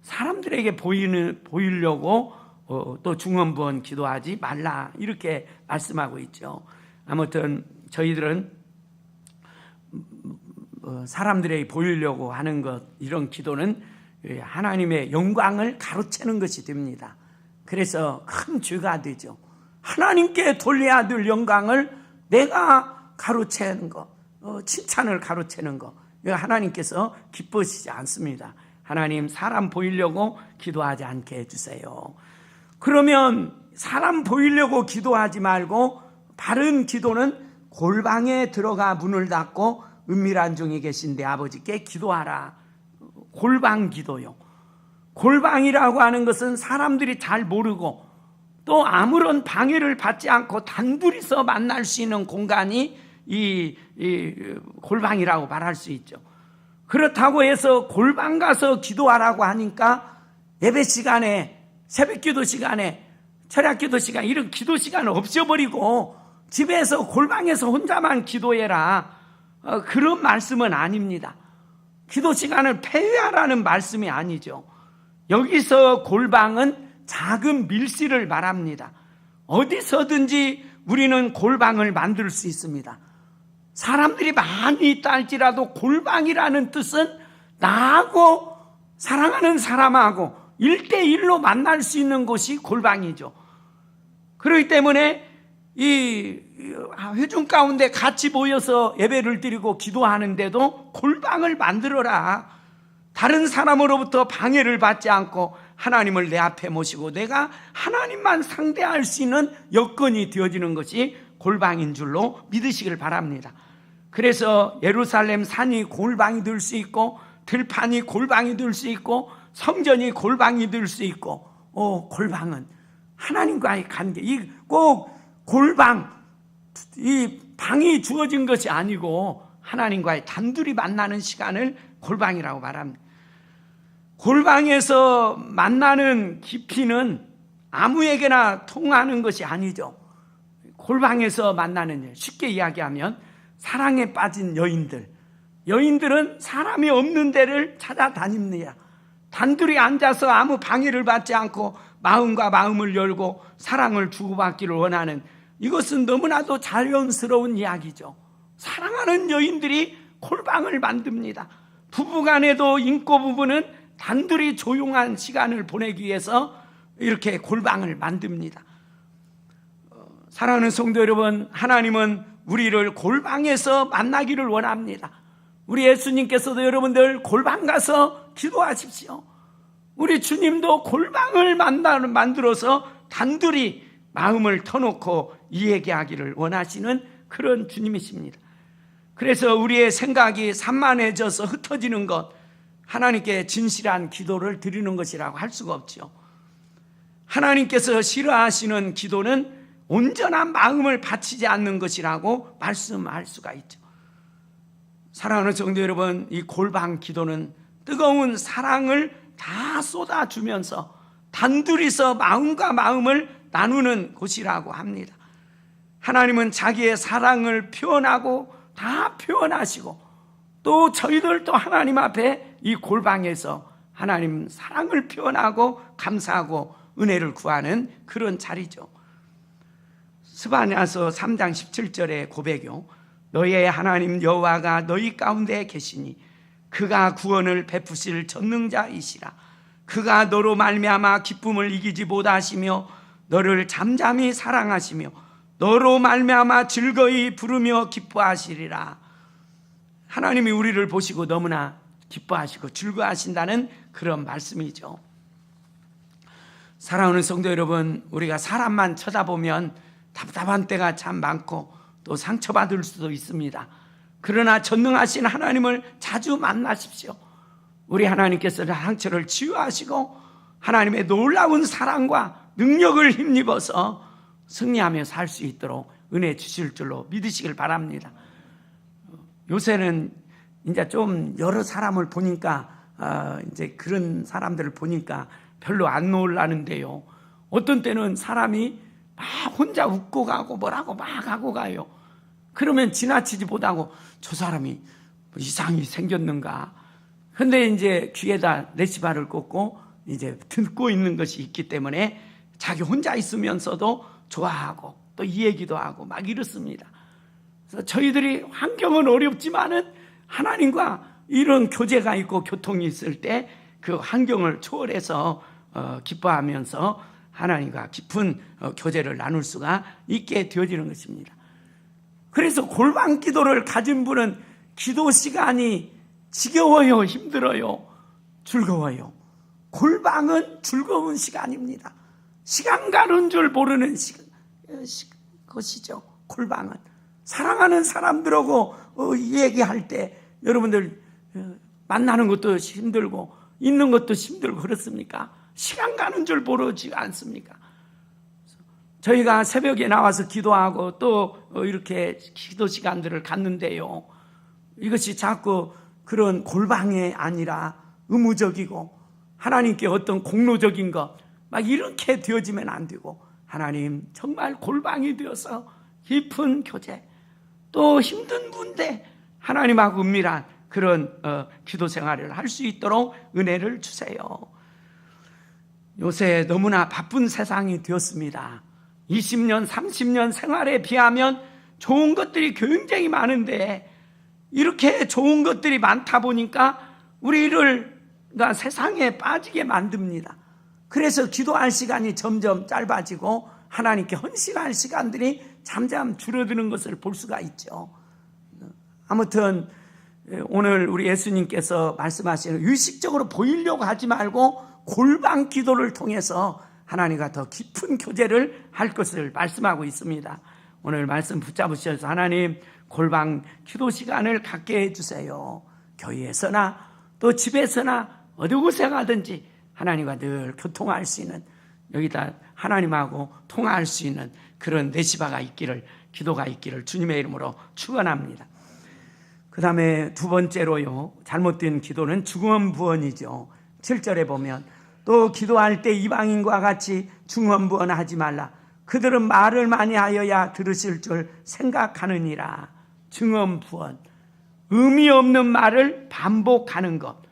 사람들에게 보이려고 또 중언부언 기도하지 말라, 이렇게 말씀하고 있죠. 아무튼 저희들은 사람들에게 보이려고 하는 것, 이런 기도는 하나님의 영광을 가로채는 것이 됩니다. 그래서 큰 죄가 되죠. 하나님께 돌려야 될 영광을 내가 가로채는 것, 칭찬을 가로채는 것, 하나님께서 기뻐하시지 않습니다. 하나님, 사람 보이려고 기도하지 않게 해주세요. 그러면 사람 보이려고 기도하지 말고 바른 기도는 골방에 들어가 문을 닫고 은밀한 중에 계신 내 아버지께 기도하라. 골방 기도요. 골방이라고 하는 것은 사람들이 잘 모르고 또 아무런 방해를 받지 않고 단둘이서 만날 수 있는 공간이 이 골방이라고 말할 수 있죠. 그렇다고 해서 골방 가서 기도하라고 하니까 예배 시간에, 새벽 기도 시간에, 철야 기도 시간, 이런 기도 시간을 없애버리고 집에서 골방에서 혼자만 기도해라, 그런 말씀은 아닙니다. 기도 시간을 폐회하라는 말씀이 아니죠. 여기서 골방은 작은 밀실을 말합니다. 어디서든지 우리는 골방을 만들 수 있습니다. 사람들이 많이 있다 할지라도 골방이라는 뜻은 나하고 사랑하는 사람하고 1대1로 만날 수 있는 곳이 골방이죠. 그렇기 때문에 이 회중 가운데 같이 모여서 예배를 드리고 기도하는데도 골방을 만들어라. 다른 사람으로부터 방해를 받지 않고 하나님을 내 앞에 모시고 내가 하나님만 상대할 수 있는 여건이 되어지는 것이 골방인 줄로 믿으시길 바랍니다. 그래서 예루살렘 산이 골방이 될 수 있고, 들판이 골방이 될 수 있고, 성전이 골방이 될 수 있고, 골방은 하나님과의 관계, 이 꼭 골방, 이 방이 주어진 것이 아니고 하나님과의 단둘이 만나는 시간을 골방이라고 말합니다. 골방에서 만나는 깊이는 아무에게나 통하는 것이 아니죠. 골방에서 만나는 일, 쉽게 이야기하면 사랑에 빠진 여인들은 사람이 없는 데를 찾아다닙니다. 단둘이 앉아서 아무 방해를 받지 않고 마음과 마음을 열고 사랑을 주고받기를 원하는, 이것은 너무나도 자연스러운 이야기죠. 사랑하는 여인들이 골방을 만듭니다. 부부간에도 인고 부부는 단둘이 조용한 시간을 보내기 위해서 이렇게 골방을 만듭니다. 사랑하는 성도 여러분, 하나님은 우리를 골방에서 만나기를 원합니다. 우리 예수님께서도 여러분들 골방 가서 기도하십시오. 우리 주님도 골방을 만들어서 단둘이 마음을 터놓고 이야기하기를 원하시는 그런 주님이십니다. 그래서 우리의 생각이 산만해져서 흩어지는 것, 하나님께 진실한 기도를 드리는 것이라고 할 수가 없죠. 하나님께서 싫어하시는 기도는 온전한 마음을 바치지 않는 것이라고 말씀할 수가 있죠. 사랑하는 성도 여러분, 이 골방 기도는 뜨거운 사랑을 다 쏟아주면서 단둘이서 마음과 마음을 나누는 곳이라고 합니다. 하나님은 자기의 사랑을 표현하고 다 표현하시고, 또 저희들도 하나님 앞에 이 골방에서 하나님 사랑을 표현하고 감사하고 은혜를 구하는 그런 자리죠. 스바냐서 3장 17절의 고백이요, 너희의 하나님 여호와가 너희 가운데 계시니 그가 구원을 베푸실 전능자이시라. 그가 너로 말미암아 기쁨을 이기지 못하시며 너를 잠잠히 사랑하시며 너로 말미암아 즐거이 부르며 기뻐하시리라. 하나님이 우리를 보시고 너무나 기뻐하시고 즐거워하신다는 그런 말씀이죠. 사랑하는 성도 여러분, 우리가 사람만 쳐다보면 답답한 때가 참 많고 또 상처받을 수도 있습니다. 그러나 전능하신 하나님을 자주 만나십시오. 우리 하나님께서는 상처를 치유하시고 하나님의 놀라운 사랑과 능력을 힘입어서 승리하며 살 수 있도록 은혜 주실 줄로 믿으시길 바랍니다. 요새는 이제 좀 여러 사람을 보니까 이제 그런 사람들을 보니까 별로 안 놀라는데요. 어떤 때는 사람이 막 혼자 웃고 가고 뭐라고 막 하고 가요. 그러면 지나치지 못하고 저 사람이 이상이 생겼는가. 근데 이제 귀에다 레시바를 꽂고 이제 듣고 있는 것이 있기 때문에 자기 혼자 있으면서도 좋아하고 또 이 얘기도 하고 막 이렇습니다. 그래서 저희들이 환경은 어렵지만은 하나님과 이런 교제가 있고 교통이 있을 때 그 환경을 초월해서 기뻐하면서 하나님과 깊은 교제를 나눌 수가 있게 되어지는 것입니다. 그래서 골방 기도를 가진 분은 기도 시간이 지겨워요, 힘들어요, 즐거워요. 골방은 즐거운 시간입니다. 시간 가는 줄 모르는 것이죠. 골방은 사랑하는 사람들하고 얘기할 때 여러분들 만나는 것도 힘들고 있는 것도 힘들고 그렇습니까? 시간 가는 줄 모르지 않습니까? 저희가 새벽에 나와서 기도하고 또 이렇게 기도 시간들을 갖는데요, 이것이 자꾸 그런 골방이 아니라 의무적이고 하나님께 어떤 공로적인 것 막 이렇게 되어지면 안 되고, 하나님 정말 골방이 되어서 깊은 교제, 또 힘든 분인데 하나님하고 은밀한 그런 기도 생활을 할 수 있도록 은혜를 주세요. 요새 너무나 바쁜 세상이 되었습니다. 20년, 30년 생활에 비하면 좋은 것들이 굉장히 많은데 이렇게 좋은 것들이 많다 보니까 우리를 세상에 빠지게 만듭니다. 그래서 기도할 시간이 점점 짧아지고 하나님께 헌신할 시간들이 잠잠 줄어드는 것을 볼 수가 있죠. 아무튼 오늘 우리 예수님께서 말씀하시는 의식적으로 보이려고 하지 말고 골방 기도를 통해서 하나님과 더 깊은 교제를 할 것을 말씀하고 있습니다. 오늘 말씀 붙잡으셔서 하나님 골방 기도 시간을 갖게 해주세요. 교회에서나 또 집에서나 어디 곳에 가든지 하나님과 늘 교통할 수 있는, 여기다 하나님하고 통화할 수 있는 그런 레시바가 있기를, 기도가 있기를 주님의 이름으로 축원합니다. 그 다음에 두 번째로요, 잘못된 기도는 중언부언이죠. 7절에 보면 또 기도할 때 이방인과 같이 중언부언하지 말라. 그들은 말을 많이 하여야 들으실 줄 생각하느니라. 중언부언, 의미 없는 말을 반복하는 것.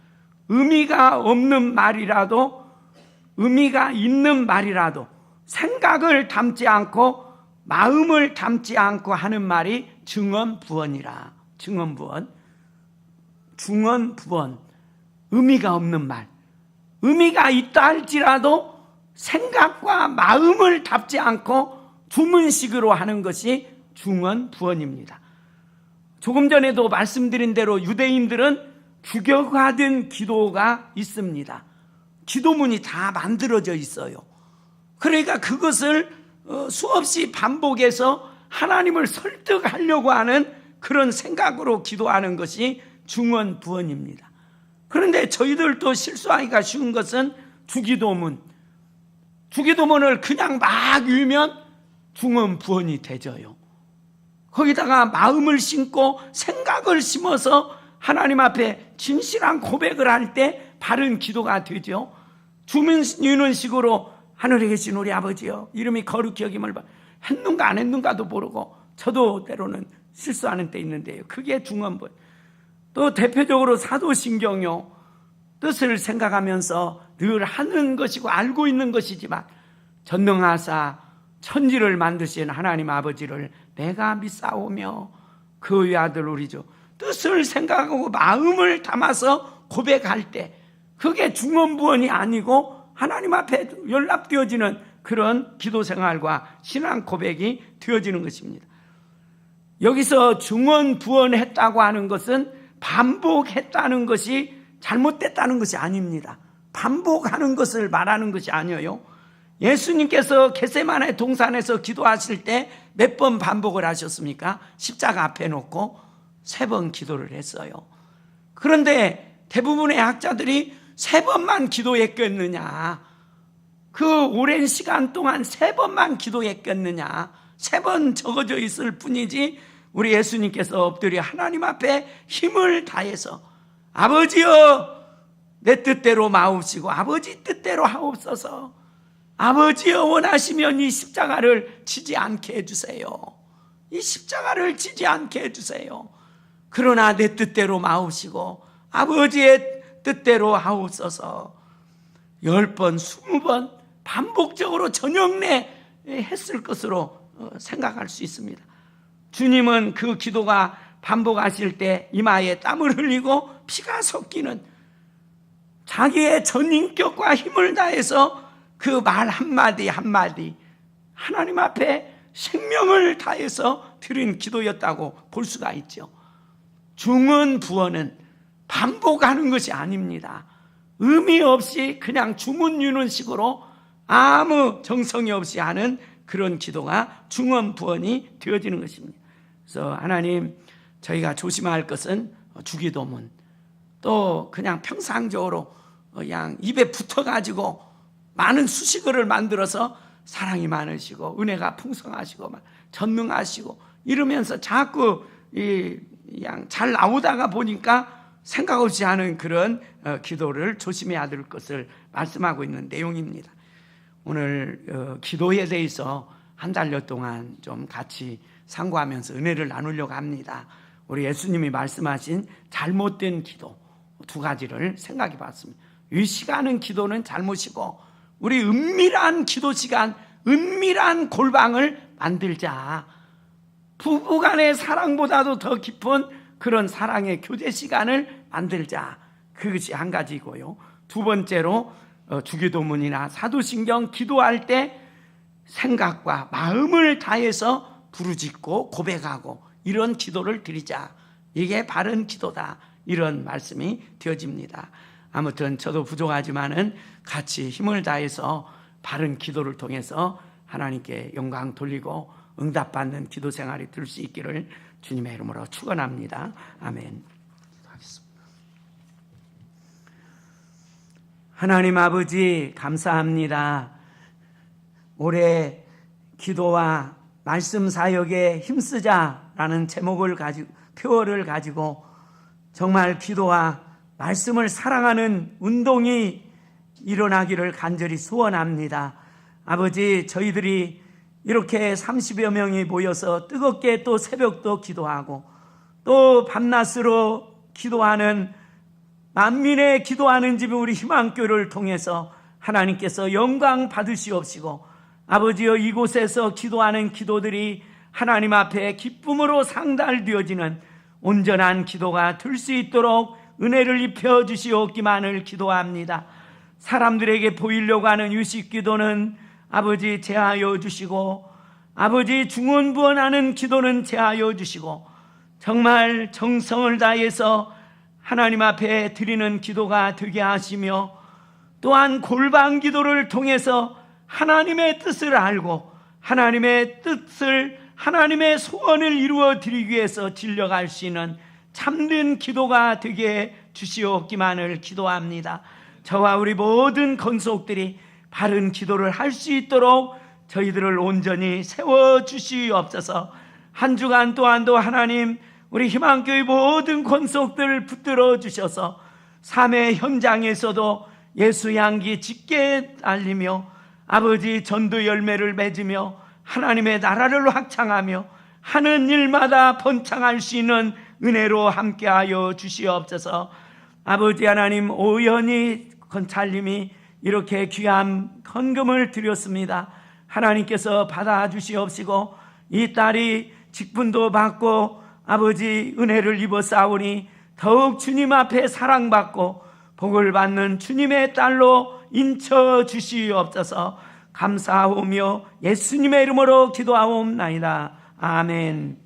의미가 없는 말이라도, 의미가 있는 말이라도 생각을 담지 않고 마음을 담지 않고 하는 말이 중언부언이라. 중언부언, 중언부언, 의미가 없는 말. 의미가 있다 할지라도 생각과 마음을 담지 않고 주문식으로 하는 것이 중언부언입니다. 조금 전에도 말씀드린 대로 유대인들은 규격화된 기도가 있습니다. 기도문이 다 만들어져 있어요. 그러니까 그것을 수없이 반복해서 하나님을 설득하려고 하는 그런 생각으로 기도하는 것이 중언부언입니다. 그런데 저희들도 실수하기가 쉬운 것은 주기도문을 그냥 막 읽으면 중언부언이 되져요. 거기다가 마음을 심고 생각을 심어서 하나님 앞에 진실한 고백을 할 때 바른 기도가 되죠. 주문 이는 식으로 하늘에 계신 우리 아버지요, 이름이 거룩히 여김을 했는가 안 했는가도 모르고, 저도 때로는 실수하는 때 있는데요, 그게 중언부언. 또 대표적으로 사도신경요, 뜻을 생각하면서 늘 하는 것이고 알고 있는 것이지만 전능하사 천지를 만드신 하나님 아버지를 내가 믿사오며 그 외아들 우리죠, 뜻을 생각하고 마음을 담아서 고백할 때 그게 중언부언이 아니고 하나님 앞에 연락되어지는 그런 기도 생활과 신앙 고백이 되어지는 것입니다. 여기서 중언부언했다고 하는 것은 반복했다는 것이 잘못됐다는 것이 아닙니다. 반복하는 것을 말하는 것이 아니에요. 예수님께서 겟세마네 동산에서 기도하실 때 몇 번 반복을 하셨습니까? 십자가 앞에 놓고 3번 기도를 했어요. 그런데 대부분의 학자들이 3번만 기도했겠느냐, 그 오랜 시간 동안 3번만 기도했겠느냐, 3번 적어져 있을 뿐이지 우리 예수님께서 엎드려 하나님 앞에 힘을 다해서 아버지여 내 뜻대로 마옵시고 아버지 뜻대로 하옵소서, 아버지여 원하시면 이 십자가를 지지 않게 해주세요, 이 십자가를 지지 않게 해주세요, 그러나 내 뜻대로 마옵시고 아버지의 뜻대로 하옵소서 10번 20번 반복적으로 저녁 내 했을 것으로 생각할 수 있습니다. 주님은 그 기도가 반복하실 때 이마에 땀을 흘리고 피가 섞이는 자기의 전인격과 힘을 다해서 그 말 한마디 한마디 하나님 앞에 생명을 다해서 드린 기도였다고 볼 수가 있죠. 중언부언은 반복하는 것이 아닙니다. 의미 없이 그냥 주문유는식으로 아무 정성이 없이 하는 그런 기도가 중언부언이 되어지는 것입니다. 그래서 하나님, 저희가 조심할 것은 주기도문, 또 그냥 평상적으로 그냥 입에 붙어가지고 많은 수식어를 만들어서 사랑이 많으시고 은혜가 풍성하시고 전능하시고 이러면서 자꾸 그냥 잘 나오다가 보니까 생각 없이 하는 그런 기도를 조심해야 될 것을 말씀하고 있는 내용입니다. 오늘 기도에 대해서 한 달여 동안 좀 같이 상고하면서 은혜를 나누려고 합니다. 우리 예수님이 말씀하신 잘못된 기도 2가지를 생각해 봤습니다. 의식하는 기도는 잘못이고 우리 은밀한 기도 시간, 은밀한 골방을 만들자. 부부간의 사랑보다도 더 깊은 그런 사랑의 교제 시간을 만들자. 그것이 한 가지고요. 2번째로 주기도문이나 사도신경 기도할 때 생각과 마음을 다해서 부르짖고 고백하고 이런 기도를 드리자. 이게 바른 기도다. 이런 말씀이 되어집니다. 아무튼 저도 부족하지만은 같이 힘을 다해서 바른 기도를 통해서 하나님께 영광 돌리고 응답받는 기도 생활이 될 수 있기를 주님의 이름으로 축원합니다. 아멘. 하나님 아버지 감사합니다. 올해 기도와 말씀 사역에 힘쓰자라는 제목을 가지고 표어를 가지고 정말 기도와 말씀을 사랑하는 운동이 일어나기를 간절히 소원합니다. 아버지, 저희들이 이렇게 30여 명이 모여서 뜨겁게 또 새벽도 기도하고 또 밤낮으로 기도하는 만민의 기도하는 집 우리 희망교를 통해서 하나님께서 영광 받으시옵시고 아버지여 이곳에서 기도하는 기도들이 하나님 앞에 기쁨으로 상달되어지는 온전한 기도가 될 수 있도록 은혜를 입혀 주시옵기만을 기도합니다. 사람들에게 보이려고 하는 유식 기도는 아버지 제하여 주시고 아버지 중언부언하는 기도는 제하여 주시고 정말 정성을 다해서 하나님 앞에 드리는 기도가 되게 하시며 또한 골방 기도를 통해서 하나님의 뜻을 알고 하나님의 뜻을 하나님의 소원을 이루어 드리기 위해서 진려갈 수 있는 참된 기도가 되게 주시옵기만을 기도합니다. 저와 우리 모든 건속들이 바른 기도를 할 수 있도록 저희들을 온전히 세워주시옵소서. 한 주간 또한도 하나님 우리 희망교회 모든 건속들을 붙들어 주셔서 삶의 현장에서도 예수 향기 짙게 알리며 아버지 전도 열매를 맺으며 하나님의 나라를 확장하며 하는 일마다 번창할 수 있는 은혜로 함께하여 주시옵소서. 아버지 하나님, 오연희 건찰님이 이렇게 귀한 헌금을 드렸습니다. 하나님께서 받아주시옵시고 이 딸이 직분도 받고 아버지 은혜를 입어 싸우니 더욱 주님 앞에 사랑받고 복을 받는 주님의 딸로 인쳐 주시옵소서. 감사하오며 예수님의 이름으로 기도하옵나이다. 아멘.